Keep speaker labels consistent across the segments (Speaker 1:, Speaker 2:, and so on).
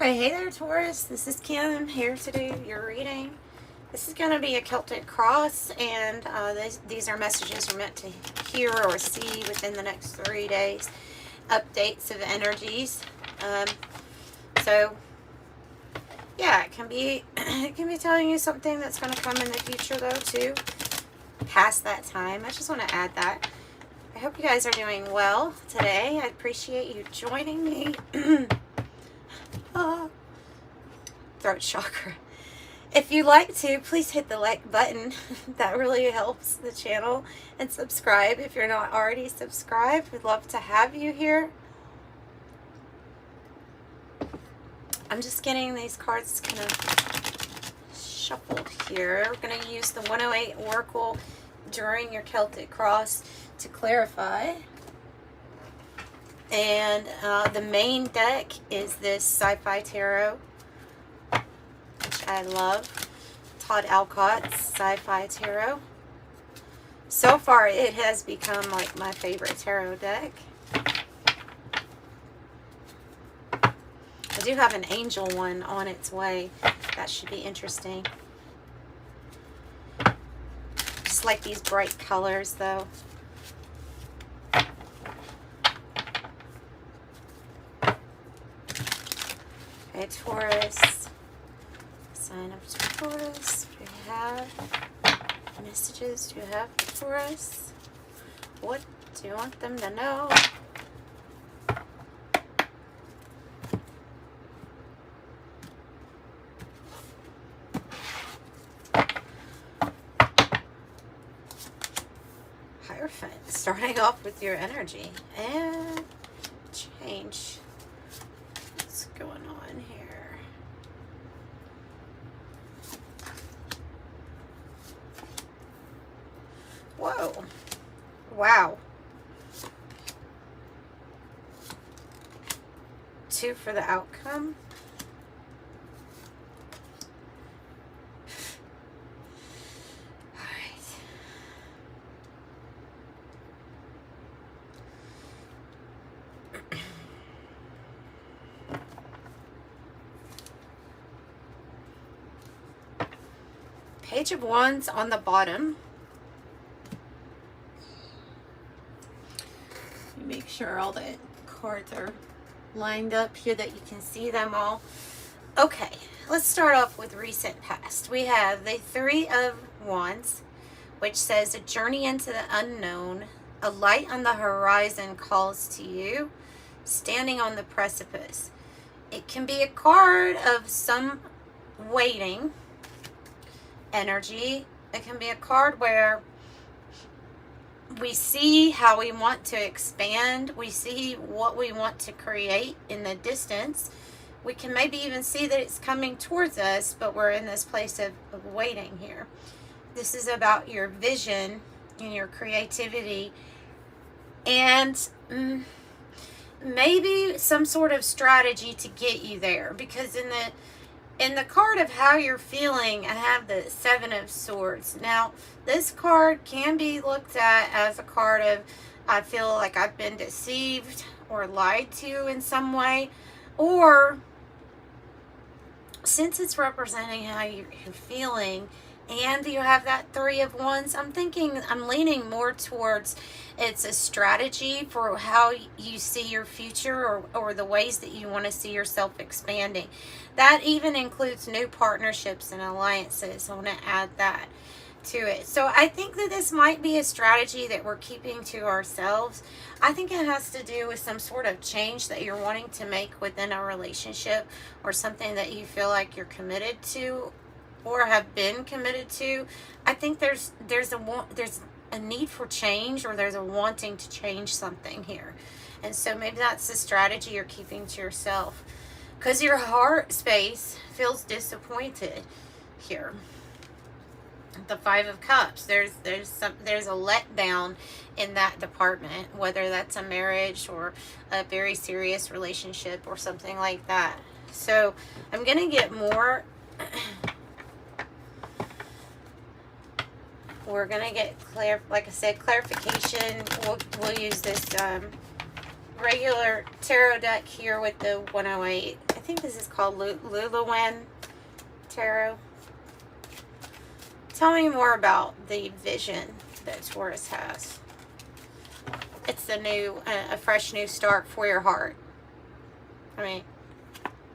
Speaker 1: Okay, hey there, Taurus. This is Kim here to do your reading. This is going to be a Celtic cross, and these are messages you're meant to hear or see within the next 3 days. Updates of energies. So, yeah, it can be telling you something that's going to come in the future, though, too. Past that time. I just want to add that. I hope you guys are doing well today. I appreciate you joining me. Throat chakra. If you like to, please hit the like button. That really helps the channel. And subscribe if you're not already subscribed. We'd love to have you here. I'm just getting these cards kind of shuffled here. We're going to use the 108 Oracle during your Celtic cross to clarify. And the main deck is this Sci-Fi Tarot, which I love. Todd Alcott's Sci-Fi Tarot. So far, it has become like my favorite tarot deck. I do have an angel one on its way. That should be interesting. Just like these bright colors, though. Okay, Taurus. Sign of Taurus. Do you have messages? Do you have for us? What do you want them to know? Hierophant. Starting off with your energy. And change. What's going on here? Whoa. Wow. 2 for the outcome. All right. Page of Wands on the bottom. Make sure all the cards are lined up here that you can see them all. Okay, let's start off with recent past. We have the 3 of Wands, which says a journey into the unknown. A light on the horizon calls to you, standing on the precipice. It can be a card of some waiting energy. It can be a card where we see how we want to expand. We see what we want to create in the distance. We can maybe even see that it's coming towards us, but we're in this place of waiting here. This is about your vision and your creativity, and maybe some sort of strategy to get you there, because in the card of how you're feeling, I have the 7 of Swords. Now, this card can be looked at as a card of, I feel like I've been deceived or lied to in some way. Or, since it's representing how you're feeling, and you have that 3 of Wands, I'm leaning more towards it's a strategy for how you see your future, or the ways that you want to see yourself expanding. That even includes new partnerships and alliances. I want to add that to it. So I think that this might be a strategy that we're keeping to ourselves. I think it has to do with some sort of change that you're wanting to make within a relationship, or something that you feel like you're committed to or have been committed to. I think there's a need for change, or there's a wanting to change something here. And so maybe that's the strategy you're keeping to yourself, because your heart space feels disappointed here. The 5 of Cups, there's a letdown in that department, whether that's a marriage or a very serious relationship or something like that. So I'm gonna get more. We're gonna get like I said, clarification. We'll use this regular tarot deck here with the 108. I think this is called Luluwen Tarot. Tell me more about the vision that Taurus has. It's the new, a fresh new start for your heart. I mean,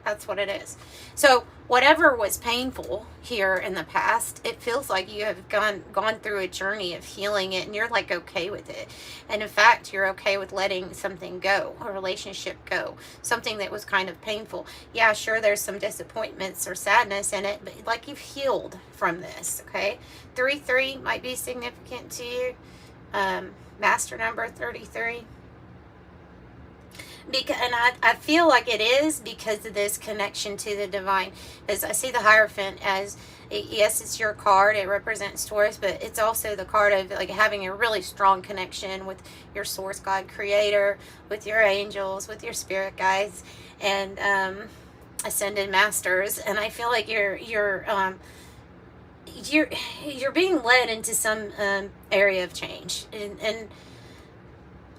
Speaker 1: that's what it is. So whatever was painful here in the past, it feels like you have gone through a journey of healing it, and you're like okay with it. And in fact, you're okay with letting something go, a relationship go, something that was kind of painful. Yeah, sure, there's some disappointments or sadness in it, but like you've healed from this, okay? 33 might be significant to you. Master number 33. And I feel like it is because of this connection to the divine. As I see the Hierophant as, yes, it's your card. It represents Taurus, but it's also the card of like having a really strong connection with your source God creator, with your angels, with your spirit guides, and ascended masters. And I feel like you're being led into some area of change, and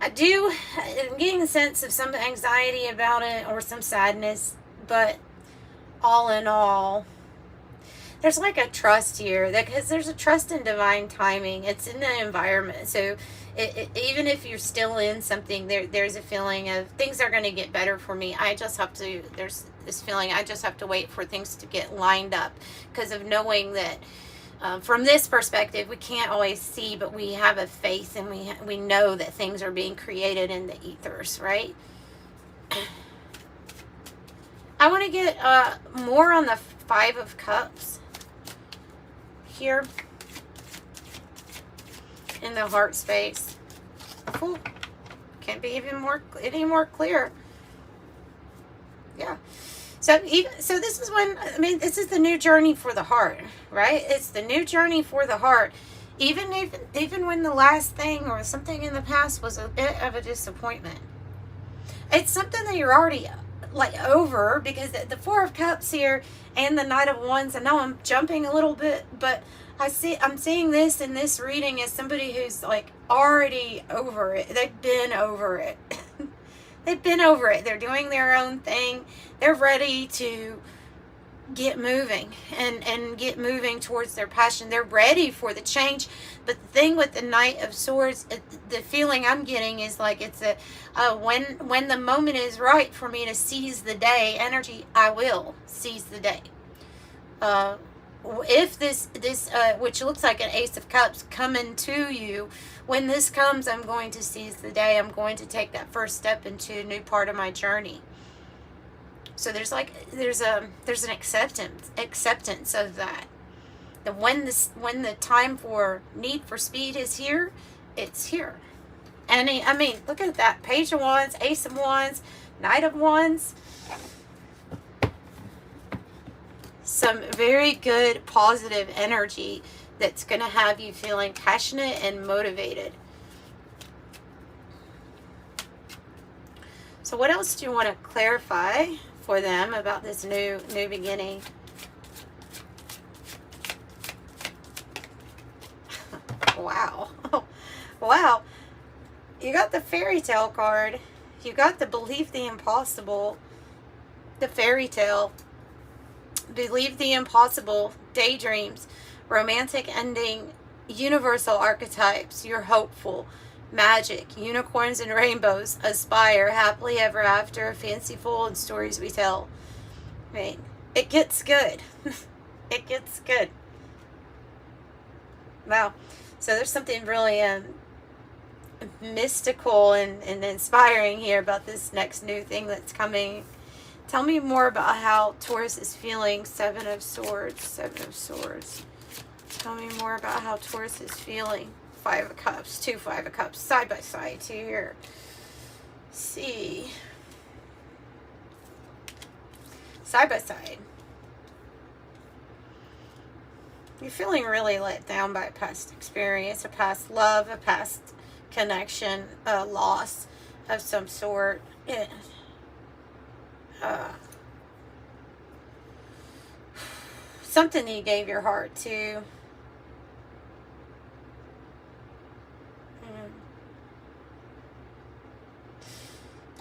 Speaker 1: I'm getting a sense of some anxiety about it or some sadness, but all in all, there's like a trust here, because there's a trust in divine timing. It's in the environment. So even if you're still in something, there's a feeling of things are going to get better for me. There's this feeling, I just have to wait for things to get lined up, because of knowing that from this perspective, we can't always see, but we have a faith, and we know that things are being created in the ethers, right? I want to get more on the Five of Cups here in the heart space. Cool. Can't be any more clear. Yeah. So this is this is the new journey for the heart, right? It's the new journey for the heart. Even when the last thing or something in the past was a bit of a disappointment, it's something that you're already like over, because the Four of Cups here and the Knight of Wands. I know I'm jumping a little bit, but I'm seeing this in this reading as somebody who's like already over it. They've been over it. They've been over it. They're doing their own thing. They're ready to get moving and get moving towards their passion. They're ready for the change. But the thing with the Knight of Swords, the feeling I'm getting is like it's when the moment is right for me to seize the day energy, I will seize the day. If this which looks like an Ace of Cups coming to you, when this comes, I'm going to seize the day. I'm going to take that first step into a new part of my journey. So there's an acceptance of that. And when the time for need for speed is here, it's here. And I mean, look at that. Page of Wands, Ace of Wands, Knight of Wands. Some very good positive energy that's going to have you feeling passionate and motivated. So what else do you want to clarify for them about this new beginning? Wow. Wow. You got the fairy tale card. You got the believe the impossible. The fairy tale. Believe the impossible. Daydreams. Romantic ending. Universal archetypes. You're hopeful. Magic. Unicorns and rainbows. Aspire. Happily ever after. Fanciful and stories we tell. I mean, it gets good. It gets good. Wow. So there's something really mystical and inspiring here about this next new thing that's coming. Tell me more about how Taurus is feeling. Seven of Swords. Seven of Swords. Tell me more about how Taurus is feeling. Five of Cups. Two Five of Cups. Side by side. Two here. Let's see. Side by side. You're feeling really let down by a past experience, a past love, a past connection, a loss of some sort. Something you gave your heart to.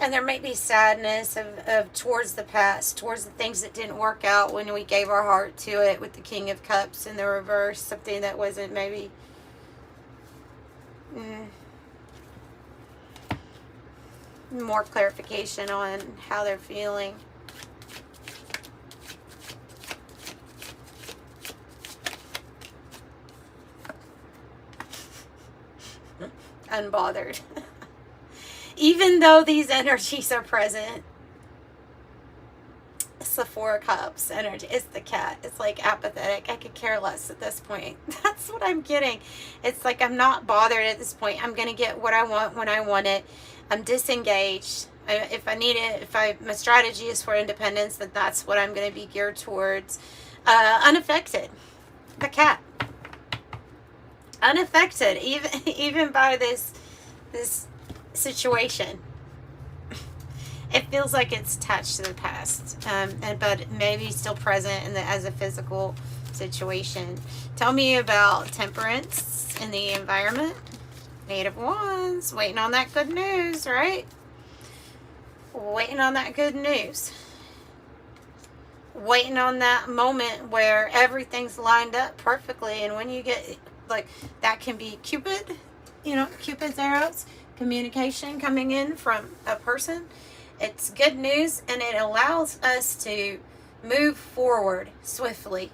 Speaker 1: And there may be sadness of towards the past, towards the things that didn't work out when we gave our heart to it, with the King of Cups in the reverse, something that wasn't maybe more clarification on how they're feeling. Unbothered. Even though these energies are present, it's the Four of Cups energy. It's the cat. It's like apathetic. I could care less at this point. That's what I'm getting. It's like I'm not bothered at this point. I'm going to get what I want when I want it. I'm disengaged. If I need it, my strategy is for independence, then that's what I'm going to be geared towards. Unaffected. The cat. Unaffected even by this situation. It feels like it's attached to the past, but maybe still present as a physical situation. Tell me about temperance in the environment. Eight of Wands, waiting on that good news, right? Waiting on that good news. Waiting on that moment where everything's lined up perfectly, and when you get, like, that can be Cupid, Cupid's arrows, communication coming in from a person. It's good news, and it allows us to move forward swiftly.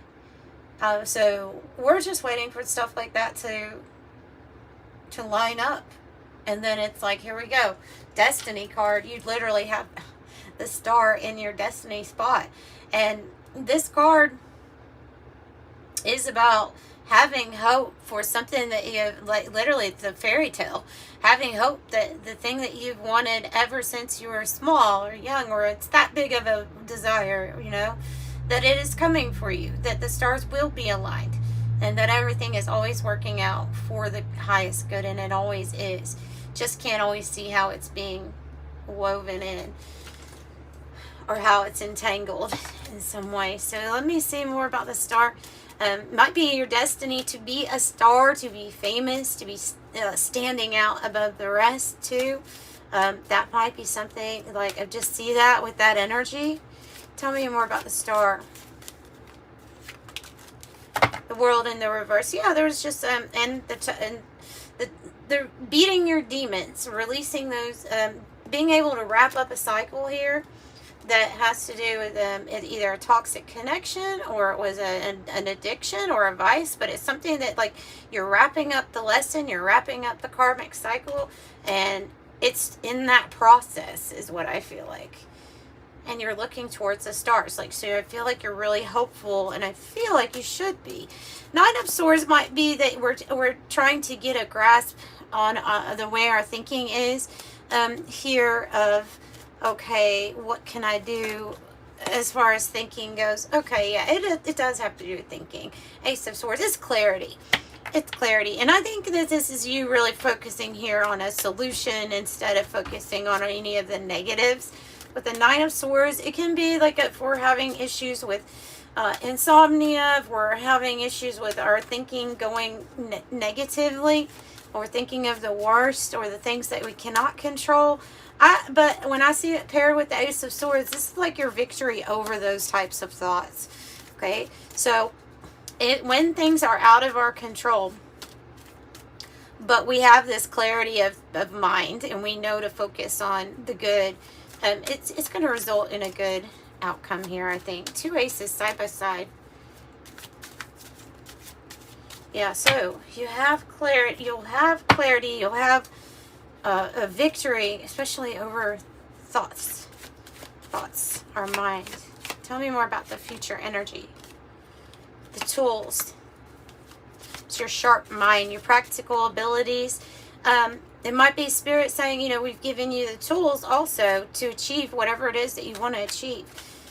Speaker 1: So we're just waiting for stuff like that to line up. And then it's like, here we go. Destiny card. You literally have the star in your destiny spot. And this card is about having hope for something that you, like, literally it's a fairy tale. Having hope that the thing that you've wanted ever since you were small or young, or it's that big of a desire, that it is coming for you, that the stars will be aligned, and that everything is always working out for the highest good, and it always is. Just can't always see how it's being woven in, or how it's entangled in some way. So let me see more about the star. Might be your destiny to be a star, to be famous, to be standing out above the rest too. That might be something, like, I just see that with that energy. Tell me more about the star. The World in the reverse. Yeah, there's just they're beating your demons, releasing those, being able to wrap up a cycle here that has to do with either a toxic connection, or it was an addiction or a vice, but it's something that, like, you're wrapping up the lesson, you're wrapping up the karmic cycle, and it's in that process is what I feel like. And you're looking towards the stars, like, so I feel like you're really hopeful, and I feel like you should be. Nine of Swords might be that we're trying to get a grasp on the way our thinking is here of, okay, what can I do as far as thinking goes? Okay, yeah, it does have to do with thinking. Ace of Swords is clarity. It's clarity. And I think that this is you really focusing here on a solution instead of focusing on any of the negatives. With the Nine of Swords, it can be like if we're having issues with insomnia, if we're having issues with our thinking going negatively, or thinking of the worst, or the things that we cannot control. But when I see it paired with the Ace of Swords, this is like your victory over those types of thoughts. Okay, so when things are out of our control, but we have this clarity of mind, and we know to focus on the good, it's going to result in a good outcome here, I think. Two aces side by side. Yeah, so you have clarity. You'll have clarity. You'll have a victory, especially over thoughts. Thoughts are mind. Tell me more about the future energy. The tools. It's your sharp mind, your practical abilities. It might be Spirit saying, we've given you the tools also to achieve whatever it is that you want to achieve.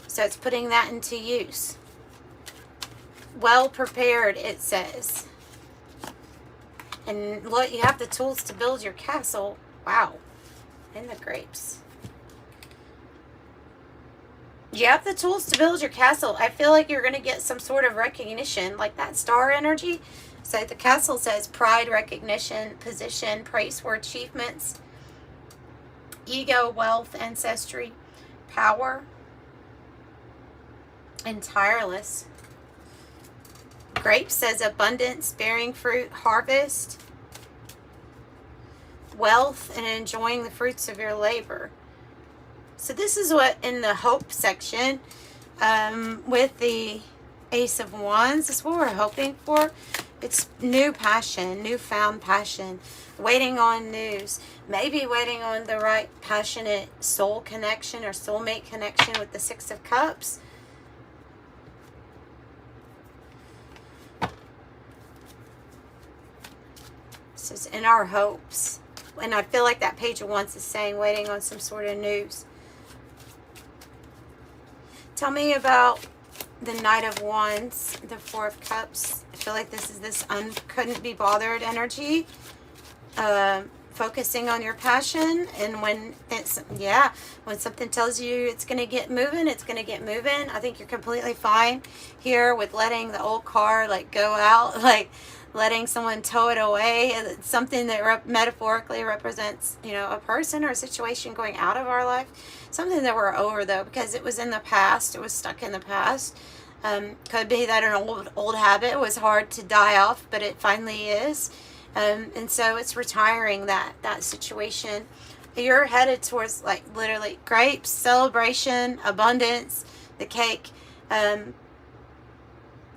Speaker 1: So it's putting that into use. Well prepared, it says. And look, you have the tools to build your castle. Wow. And the grapes. You have the tools to build your castle. I feel like you're going to get some sort of recognition, like that star energy. So the castle says pride, recognition, position, praise for achievements. ego, wealth, ancestry, power, and tireless. Grape says abundance, bearing fruit, harvest, wealth, and enjoying the fruits of your labor. So this is what in the hope section with the Ace of Wands, this is what we're hoping for. It's new passion, newfound passion, waiting on news, maybe waiting on the right passionate soul connection or soulmate connection with the Six of Cups. So it's in our hopes. And I feel like that Page of Wands is saying waiting on some sort of news. Tell me about the Knight of Wands, the Four of Cups. I feel like this is this couldn't be bothered energy. Focusing on your passion, and when it's, when something tells you it's going to get moving, it's going to get moving. I think you're completely fine here with letting the old car like go out, like letting someone tow it away. It's something that metaphorically represents, you know, a person or a situation going out of our life. Something that we're over though, because it was in the past. It was stuck in the past. Could be that an old habit was hard to die off, but it finally is. And so it's retiring that situation. You're headed towards like literally grapes, celebration, abundance, the cake,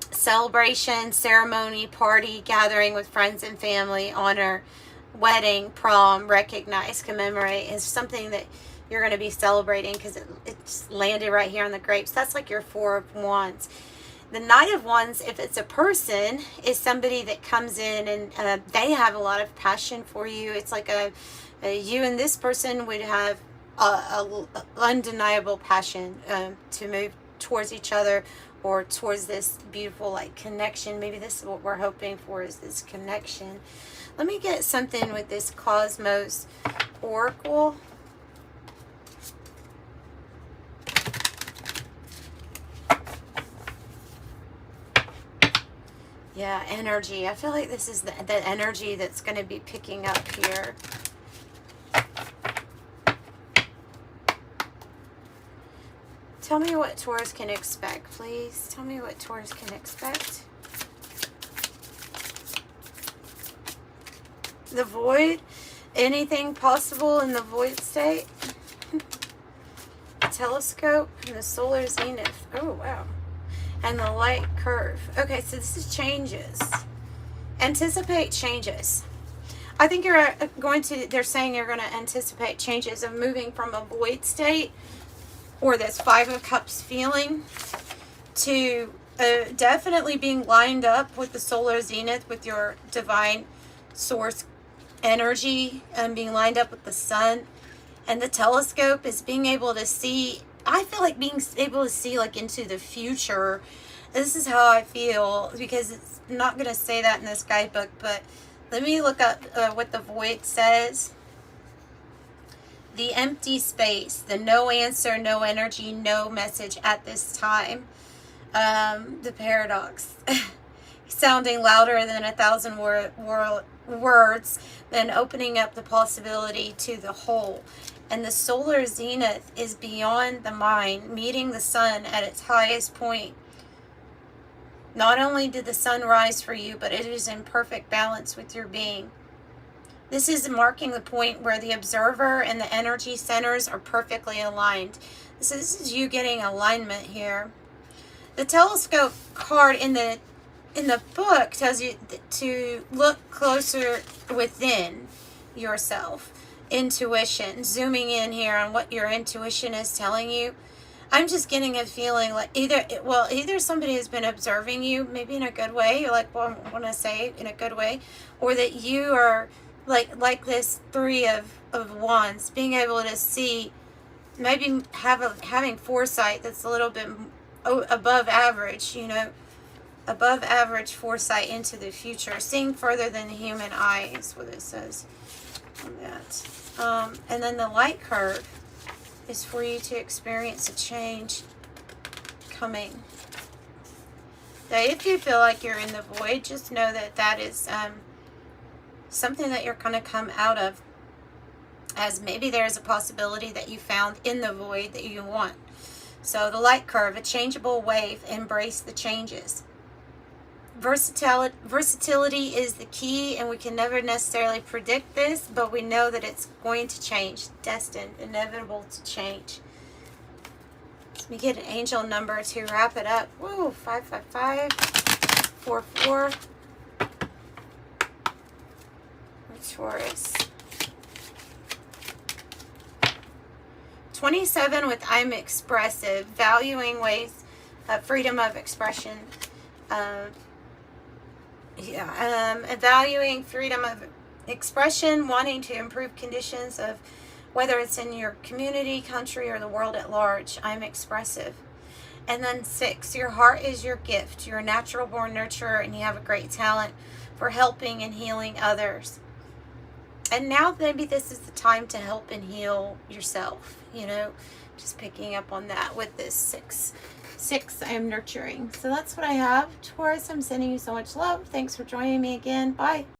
Speaker 1: celebration, ceremony, party, gathering with friends and family, honor, wedding, prom, recognize, commemorate is something that you're going to be celebrating because it's landed right here on the grapes. That's like your Four of Wands. The Knight of Wands, if it's a person, is somebody that comes in and they have a lot of passion for you. It's like you and this person would have a undeniable passion to move towards each other or towards this beautiful like connection. Maybe this is what we're hoping for, is this connection. Let me get something with this Cosmos Oracle. Yeah, energy. I feel like this is the energy that's going to be picking up here. Tell me what Taurus can expect, please. Tell me what Taurus can expect. The void. Anything possible in the void state. Telescope and the solar zenith. Oh, wow. And the light curve. Okay, so this is changes. Anticipate changes. I think you're going to, they're saying you're going to anticipate changes of moving from a void state or this Five of Cups feeling to definitely being lined up with the solar zenith, with your divine source energy, and being lined up with the sun. And the telescope is being able to see, I feel like being able to see like into the future. This is how I feel, because it's not going to say that in this guidebook, but let me look up what the void says. The empty space, the no answer, no energy, no message at this time. The paradox. Sounding louder than 1,000 words, then opening up the possibility to the whole. And the solar zenith is beyond the mind, meeting the sun at its highest point. Not only did the sun rise for you, but it is in perfect balance with your being. This is marking the point where the observer and the energy centers are perfectly aligned. So this is you getting alignment here. The telescope card in the book tells you to look closer within yourself. Intuition, zooming in here on what your intuition is telling you. I'm just getting a feeling like either somebody has been observing you, maybe in a good way, or like, well, I want to say in a good way, or that you are like this Three of Wands, being able to see, maybe having foresight that's a little bit above average, you know, above average foresight into the future, seeing further than the human eye is what it says on that. And then the light curve is for you to experience a change coming. Now, if you feel like you're in the void, just know that that is something that you're going to come out of. as maybe there's a possibility that you found in the void that you want. So the light curve, a changeable wave, embrace the changes. Versatility is the key, and we can never necessarily predict this, but we know that it's going to change, destined, inevitable to change. Let me get an angel number to wrap it up. Woo, 555, 44. Taurus. 27 with I'm expressive, valuing ways of freedom of expression. Valuing freedom of expression, wanting to improve conditions of whether it's in your community, country, or the world at large. I'm expressive. And then 6, your heart is your gift. You're a natural born nurturer, and you have a great talent for helping and healing others. And now maybe this is the time to help and heal yourself, you know, just picking up on that with this 6 I am nurturing. So that's what I have. Taurus, I'm sending you so much love. Thanks for joining me again. Bye.